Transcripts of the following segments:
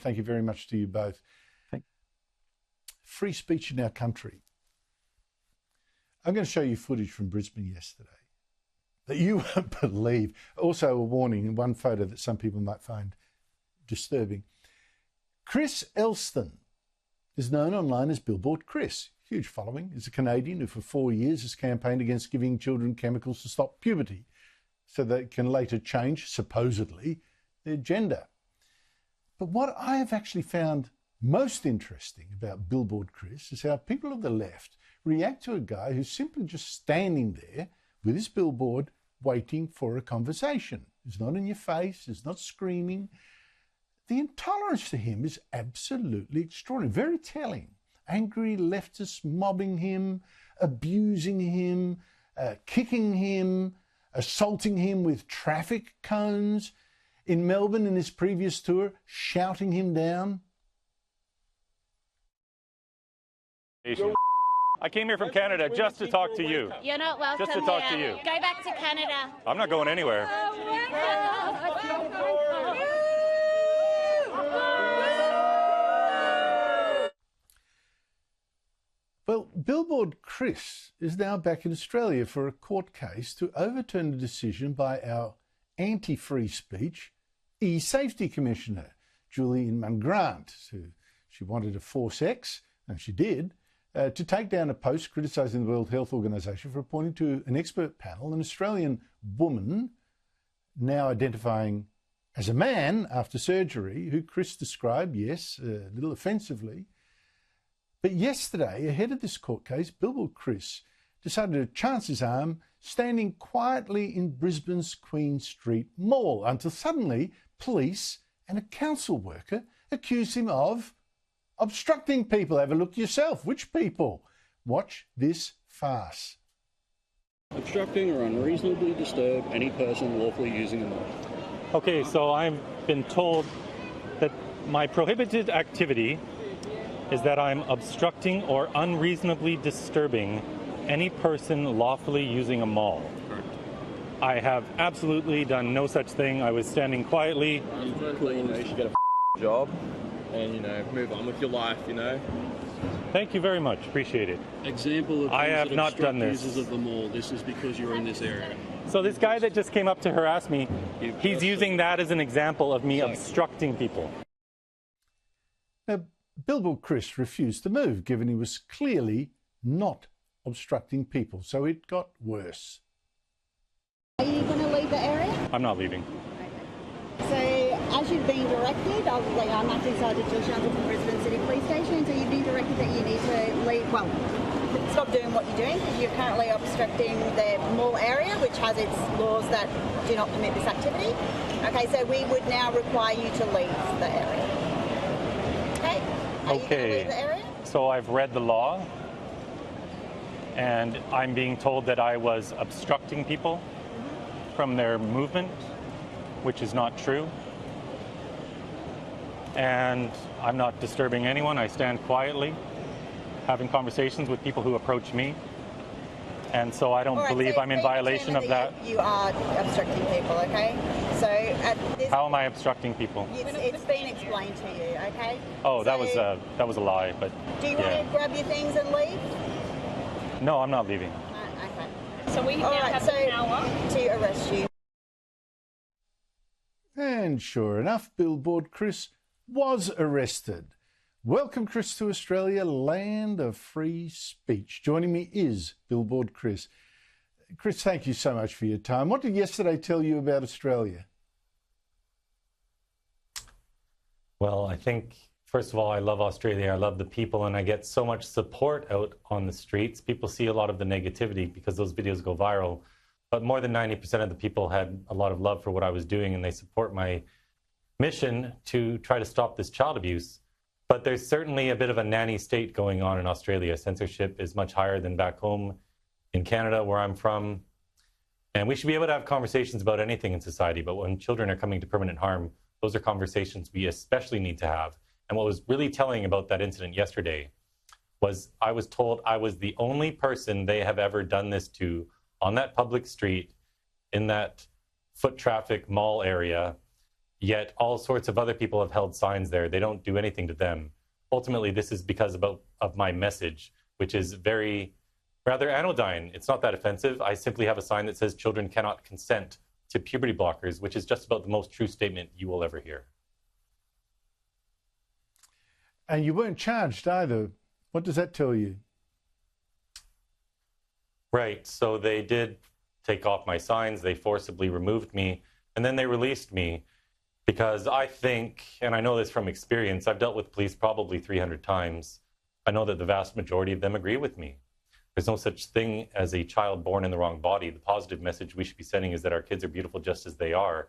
Thank you very much to you both. Free speech in our country. I'm going to show you footage from Brisbane yesterday that you won't believe. Also a warning in one photo that some people might find disturbing. Chris Elston is known online as Billboard Chris. Huge following. He's a Canadian who for 4 years has campaigned against giving children chemicals to stop puberty so they can later change, supposedly, their gender. But what I have actually found most interesting about Billboard Chris is how people of the left react to a guy who's simply just standing there with his billboard waiting for a conversation. He's not in your face, he's not screaming. The intolerance to him is absolutely extraordinary, very telling. Angry leftists mobbing him, abusing him, kicking him, assaulting him with traffic cones. In Melbourne, in his previous tour, shouting him down. I came here from Canada just to talk to you. You're not welcome. Just to talk to you. Go back to Canada. I'm not going anywhere. Well, Billboard Chris is now back in Australia for a court case to overturn a decision by our anti-free speech e-safety commissioner, Julian Mungrant, who she wanted to force X, and she did, to take down a post criticising the World Health Organization for appointing to an expert panel an Australian woman, now identifying as a man after surgery, who Chris described, yes, a little offensively. But yesterday, ahead of this court case, Billboard Chris decided to chance his arm standing quietly in Brisbane's Queen Street Mall until suddenly police and a council worker accused him of obstructing people. Have a look yourself. Which people? Watch this farce. Obstructing or unreasonably disturb any person lawfully using a mall. Okay, so I've been told that my prohibited activity is that I'm obstructing or unreasonably disturbing any person lawfully using a mall. Correct. I have absolutely done no such thing. I was standing quietly. Cool, you should get a job and, move on with your life, Thank you very much. Appreciate it. Example of I have not done this. users of the mall. This is because you're in this area. So this guy that just came up to harass me, he's using that as an example of me obstructing people. Now, Billboard Chris refused to move, given he was clearly not obstructing people, so it got worse. Are you going to leave the area? I'm not leaving. So, as you've been directed, I'm acting Sergeant Jill Shelton from Brisbane City Police Station, so you've been directed that you need to leave, stop doing what you're doing, because you're currently obstructing the mall area, which has its laws that do not permit this activity. Okay, so we would now require you to leave the area. Okay? Are you going to leave the area? So I've read the law, and I'm being told that I was obstructing people from their movement, which is not true. And I'm not disturbing anyone. I stand quietly, having conversations with people who approach me. And so I don't believe I'm in violation of that. You are obstructing people, okay? So at this How am I obstructing people? It's been explained to you, okay? Oh, that So was a lie, but do you want to grab your things and leave? no, I'm not leaving. Okay. So we now have an hour to arrest you. And sure enough, Billboard Chris was arrested. Welcome, Chris, to Australia, land of free speech. Joining me is Billboard Chris. Chris, thank you so much for your time. What did yesterday tell you about Australia? Well, I think, first of all, I love Australia. I love the people, and I get so much support out on the streets. People see a lot of the negativity because those videos go viral. But more than 90% of the people had a lot of love for what I was doing, and they support my mission to try to stop this child abuse. But there's certainly a bit of a nanny state going on in Australia. Censorship is much higher than back home in Canada, where I'm from. And we should be able to have conversations about anything in society, but when children are coming to permanent harm, those are conversations we especially need to have. And what was really telling about that incident yesterday was I was told I was the only person they have ever done this to on that public street, in that foot traffic mall area, Yet all sorts of other people have held signs there. They don't do anything to them. Ultimately, this is because of my message, which is rather anodyne. It's not that offensive. I simply have a sign that says children cannot consent to puberty blockers, which is just about the most true statement you will ever hear. And you weren't charged either. What does that tell you? Right. So they did take off my signs. They forcibly removed me, and then they released me because I think, and I know this from experience, I've dealt with police probably 300 times. I know that the vast majority of them agree with me. There's no such thing as a child born in the wrong body. The positive message we should be sending is that our kids are beautiful just as they are.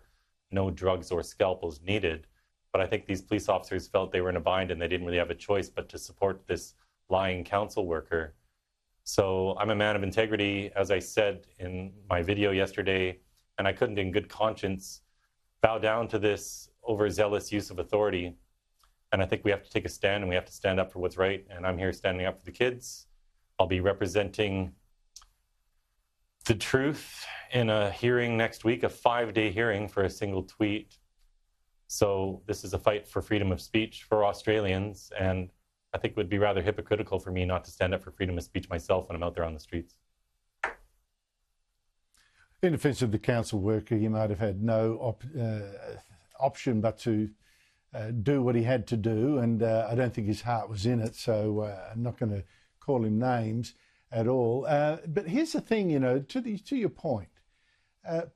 No drugs or scalpels needed. But I think these police officers felt they were in a bind and they didn't really have a choice but to support this lying council worker. So I'm a man of integrity, as I said in my video yesterday, and I couldn't in good conscience bow down to this overzealous use of authority. And I think we have to take a stand, and we have to stand up for what's right. And I'm here standing up for the kids. I'll be representing the truth in a hearing next week, a 5-day hearing for a single tweet. So this is a fight for freedom of speech for Australians, and I think it would be rather hypocritical for me not to stand up for freedom of speech myself when I'm out there on the streets. In defence of the council worker, he might have had no option but to do what he had to do, and I don't think his heart was in it, so I'm not going to call him names at all. But here's the thing, to your point,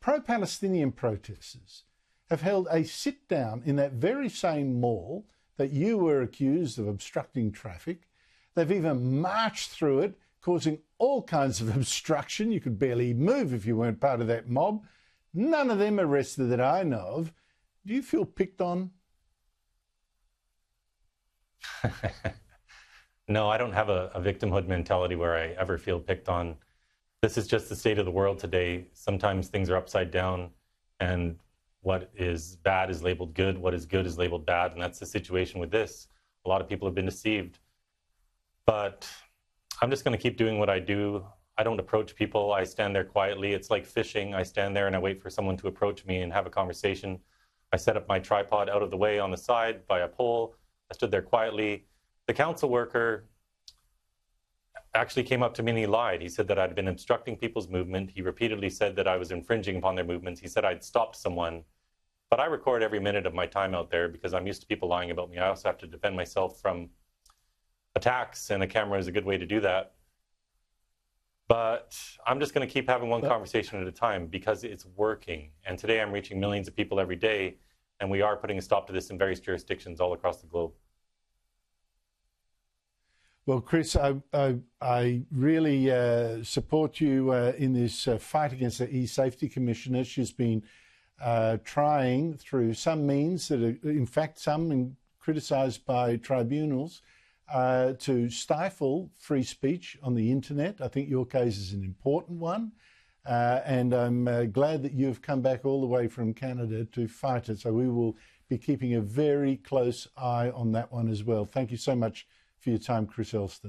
pro-Palestinian protesters have held a sit-down in that very same mall that you were accused of obstructing traffic. They've even marched through it, causing all kinds of obstruction. You could barely move if you weren't part of that mob. None of them arrested that I know of. Do you feel picked on? No, I don't have a victimhood mentality where I ever feel picked on. This is just the state of the world today. Sometimes things are upside down, and what is bad is labeled good, what is good is labeled bad, and that's the situation with this. A lot of people have been deceived. But I'm just going to keep doing what I do. I don't approach people. I stand there quietly. It's like fishing. I stand there and I wait for someone to approach me and have a conversation. I set up my tripod out of the way on the side by a pole. I stood there quietly. The council worker actually came up to me and he lied. He said that I'd been obstructing people's movement. He repeatedly said that I was infringing upon their movements. He said I'd stopped someone. But I record every minute of my time out there because I'm used to people lying about me. I also have to defend myself from attacks, and a camera is a good way to do that. But I'm just going to keep having one conversation at a time because it's working. And today I'm reaching millions of people every day, and we are putting a stop to this in various jurisdictions all across the globe. Well, Chris, I really support you in this fight against the E-Safety Commissioner. She's been trying through some means that are, in fact, some criticised by tribunals, to stifle free speech on the internet. I think your case is an important one. And I'm glad that you've come back all the way from Canada to fight it. So we will be keeping a very close eye on that one as well. Thank you so much for your time, Chris Elston.